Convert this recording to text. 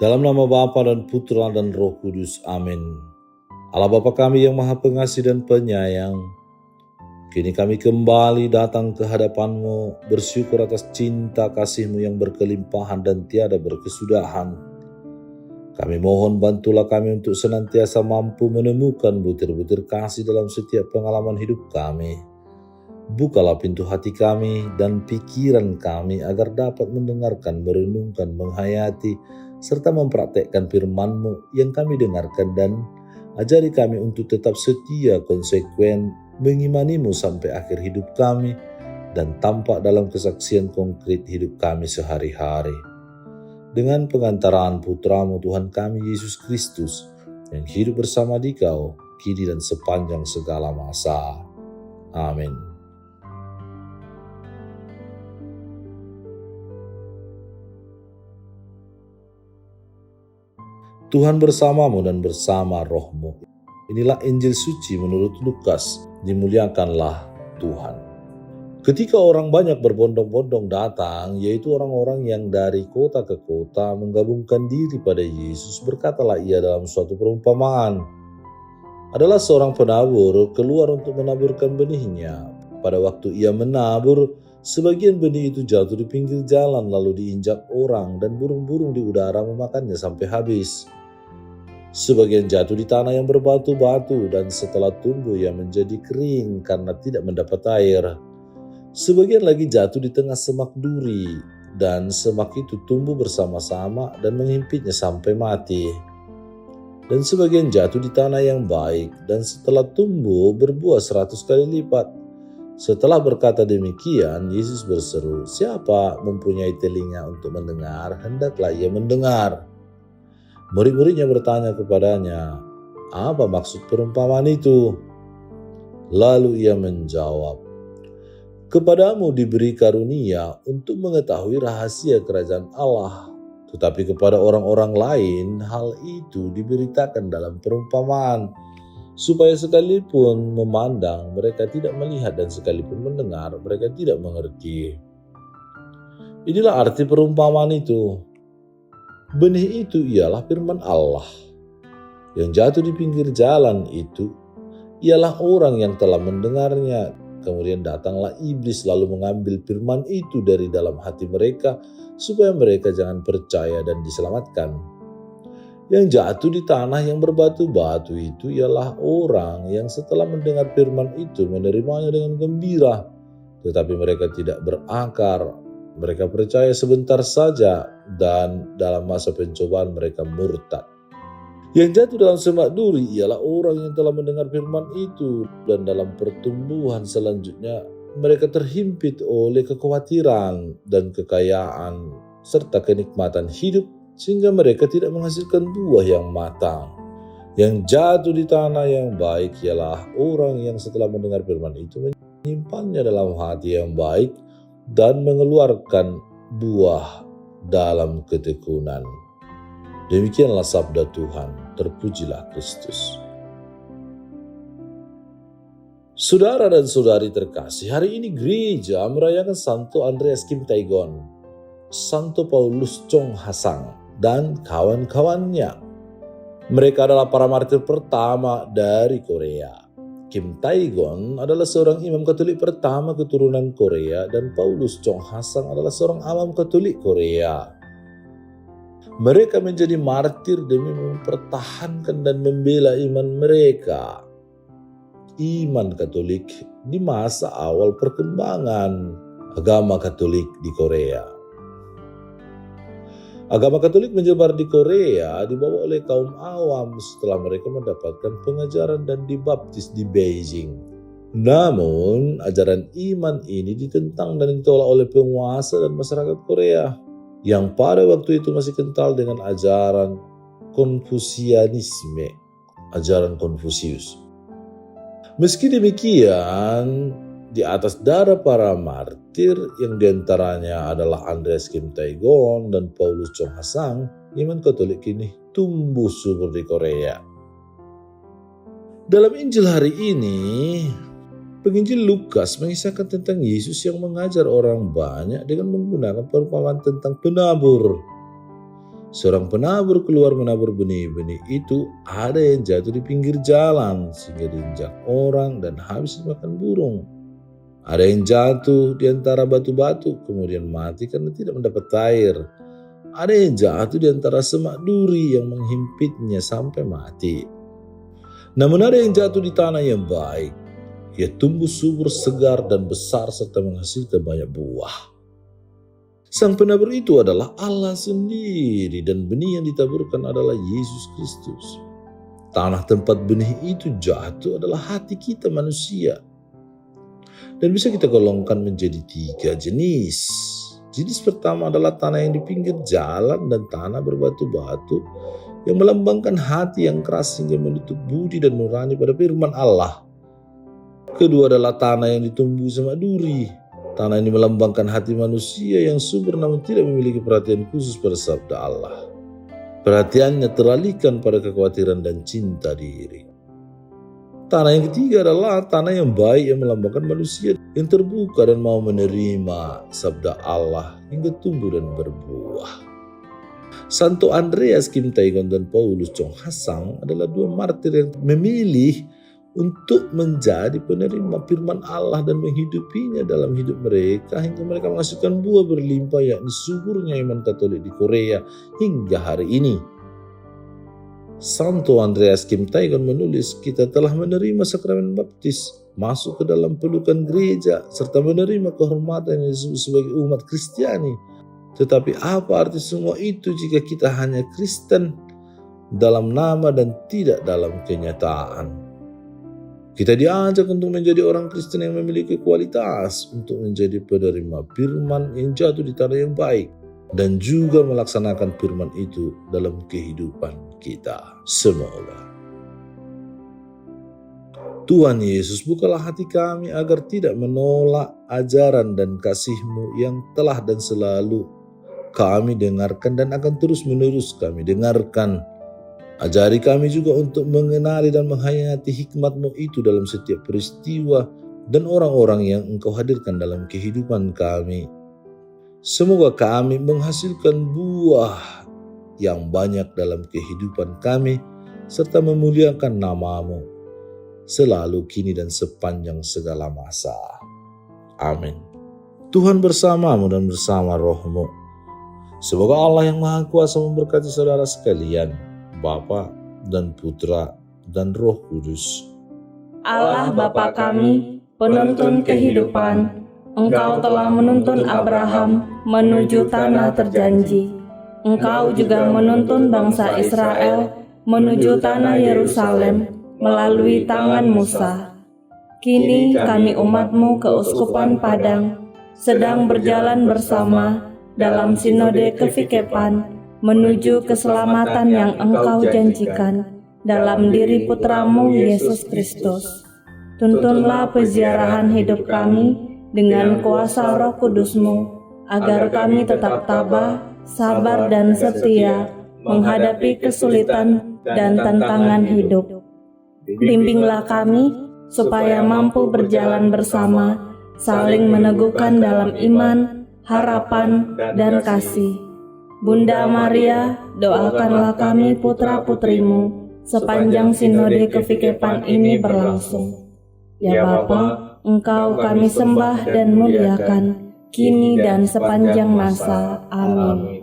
Dalam nama Bapa dan Putra dan Roh Kudus. Amin. Allah Bapa kami yang Maha Pengasih dan Penyayang, kini kami kembali datang ke hadapan-Mu, bersyukur atas cinta kasih-Mu yang berkelimpahan dan tiada berkesudahan. Kami mohon bantulah kami untuk senantiasa mampu menemukan butir-butir kasih dalam setiap pengalaman hidup kami. Bukalah pintu hati kami dan pikiran kami agar dapat mendengarkan, merenungkan, menghayati, serta mempraktekkan firman-Mu yang kami dengarkan, dan ajari kami untuk tetap setia, konsekuen, mengimani-Mu sampai akhir hidup kami dan tampak dalam kesaksian konkret hidup kami sehari-hari. Dengan pengantaraan Putra-Mu Tuhan kami Yesus Kristus yang hidup bersama Dikau, kini dan sepanjang segala masa. Amin. Tuhan bersamamu dan bersama rohmu. Inilah Injil suci menurut Lukas. Dimuliakanlah Tuhan. Ketika orang banyak berbondong-bondong datang, yaitu orang-orang yang dari kota ke kota menggabungkan diri pada Yesus, berkatalah ia dalam suatu perumpamaan. Adalah seorang penabur keluar untuk menaburkan benihnya. Pada waktu ia menabur, sebagian benih itu jatuh di pinggir jalan, lalu diinjak orang dan burung-burung di udara memakannya sampai habis. Sebagian jatuh di tanah yang berbatu-batu, dan setelah tumbuh ia menjadi kering karena tidak mendapat air. Sebagian lagi jatuh di tengah semak duri, dan semak itu tumbuh bersama-sama dan menghimpitnya sampai mati. Dan sebagian jatuh di tanah yang baik, dan setelah tumbuh berbuah 100 kali lipat. Setelah berkata demikian, Yesus berseru, "Siapa mempunyai telinga untuk mendengar, hendaklah ia mendengar." Murid-muridnya bertanya kepadanya, "Apa maksud perumpamaan itu?" Lalu ia menjawab, "Kepadamu diberi karunia untuk mengetahui rahasia kerajaan Allah, tetapi kepada orang-orang lain hal itu diberitakan dalam perumpamaan, supaya sekalipun memandang mereka tidak melihat, dan sekalipun mendengar mereka tidak mengerti." Inilah arti perumpamaan itu. Benih itu ialah firman Allah. Yang jatuh di pinggir jalan itu ialah orang yang telah mendengarnya. Kemudian datanglah iblis lalu mengambil firman itu dari dalam hati mereka, supaya mereka jangan percaya dan diselamatkan. Yang jatuh di tanah yang berbatu-batu itu ialah orang yang setelah mendengar firman itu menerimanya dengan gembira, tetapi mereka tidak berakar. Mereka percaya sebentar saja, dan dalam masa pencobaan mereka murtad. Yang jatuh dalam semak duri ialah orang yang telah mendengar firman itu, dan dalam pertumbuhan selanjutnya mereka terhimpit oleh kekhawatiran dan kekayaan serta kenikmatan hidup, sehingga mereka tidak menghasilkan buah yang matang. Yang jatuh di tanah yang baik ialah orang yang setelah mendengar firman itu menyimpannya dalam hati yang baik dan mengeluarkan buah dalam ketekunan. Demikianlah sabda Tuhan. Terpujilah Kristus. Saudara dan saudari terkasih, hari ini gereja merayakan Santo Andreas Kim Tae-gon, Santo Paulus Chong Ha-sang, dan kawan-kawannya. Mereka adalah para martir pertama dari Korea. Kim Tae-gon adalah seorang imam Katolik pertama keturunan Korea, dan Paulus Chong Ha-sang adalah seorang imam Katolik Korea. Mereka menjadi martir demi mempertahankan dan membela iman mereka. Iman Katolik di masa awal perkembangan agama Katolik di Korea. Agama Katolik menyebar di Korea dibawa oleh kaum awam setelah mereka mendapatkan pengajaran dan dibaptis di Beijing. Namun, ajaran iman ini ditentang dan ditolak oleh penguasa dan masyarakat Korea yang pada waktu itu masih kental dengan ajaran Konfusianisme, ajaran Konfusius. Meski demikian, di atas darah para martir yang diantaranya adalah Andreas Kim Tae-gon dan Paulus Chong Ha-sang, iman Katolik kini tumbuh subur di Korea. Dalam Injil hari ini, penginjil Lukas mengisahkan tentang Yesus yang mengajar orang banyak dengan menggunakan perumpamaan tentang penabur. Seorang penabur keluar menabur benih-benih itu, ada yang jatuh di pinggir jalan sehingga diinjak orang dan habis dimakan burung. Ada yang jatuh di antara batu-batu kemudian mati karena tidak mendapat air. Ada yang jatuh di antara semak duri yang menghimpitnya sampai mati. Namun ada yang jatuh di tanah yang baik. Ia tumbuh subur, segar dan besar serta menghasilkan banyak buah. Sang penabur itu adalah Allah sendiri dan benih yang ditaburkan adalah Yesus Kristus. Tanah tempat benih itu jatuh adalah hati kita manusia. Dan bisa kita golongkan menjadi 3 jenis. Jenis pertama adalah tanah yang di pinggir jalan dan tanah berbatu-batu yang melambangkan hati yang keras hingga menutup budi dan nurani pada firman Allah. Kedua adalah tanah yang ditumbuhi semak duri. Tanah ini melambangkan hati manusia yang subur namun tidak memiliki perhatian khusus pada sabda Allah. Perhatiannya teralihkan pada kekhawatiran dan cinta diri. Tanah yang ketiga adalah tanah yang baik yang melambangkan manusia yang terbuka dan mau menerima sabda Allah hingga tumbuh dan berbuah. Santo Andreas Kim Tae-gon dan Paulus Chong Ha-sang adalah 2 martir yang memilih untuk menjadi penerima firman Allah dan menghidupinya dalam hidup mereka hingga mereka menghasilkan buah berlimpah, yakni suburnya iman Katolik di Korea hingga hari ini. Santo Andreas Kim Tae-gon menulis, kita telah menerima sakramen baptis, masuk ke dalam pelukan gereja, serta menerima kehormatan yang disebut sebagai umat Kristiani. Tetapi apa arti semua itu jika kita hanya Kristen dalam nama dan tidak dalam kenyataan? Kita diajak untuk menjadi orang Kristen yang memiliki kualitas untuk menjadi penerima firman yang jatuh di tanah yang baik dan juga melaksanakan firman itu dalam kehidupan kita. Semoga Tuhan Yesus bukalah hati kami agar tidak menolak ajaran dan kasih-Mu yang telah dan selalu kami dengarkan dan akan terus-menerus kami dengarkan. Ajari kami juga untuk mengenali dan menghayati hikmat-Mu itu dalam setiap peristiwa dan orang-orang yang Engkau hadirkan dalam kehidupan kami. Semoga kami menghasilkan buah yang banyak dalam kehidupan kami serta memuliakan nama-Mu selalu kini dan sepanjang segala masa. Amin. Tuhan bersamamu dan bersama roh-Mu. Semoga Allah yang Maha Kuasa memberkati saudara sekalian, Bapa dan Putra dan Roh Kudus. Allah Bapa kami, penuntun kehidupan, Engkau telah menuntun Abraham menuju tanah terjanji. Engkau juga menuntun bangsa Israel menuju tanah Yerusalem melalui tangan Musa. Kini kami umat-Mu keuskupan Padang sedang berjalan bersama dalam sinode kevikepan menuju keselamatan yang Engkau janjikan dalam diri Putra-Mu Yesus Kristus. Tuntunlah peziarahan hidup kami dengan kuasa Roh Kudus-Mu, agar kami tetap tabah, sabar dan setia menghadapi kesulitan dan tantangan hidup. Bimbinglah kami supaya mampu berjalan bersama, saling meneguhkan dalam iman, harapan, dan kasih. Bunda Maria, doakanlah kami putra-putrimu sepanjang sinode kevikepan ini berlangsung. Ya Bapa, Engkau kami sembah dan muliakan, kini dan sepanjang masa. Amin.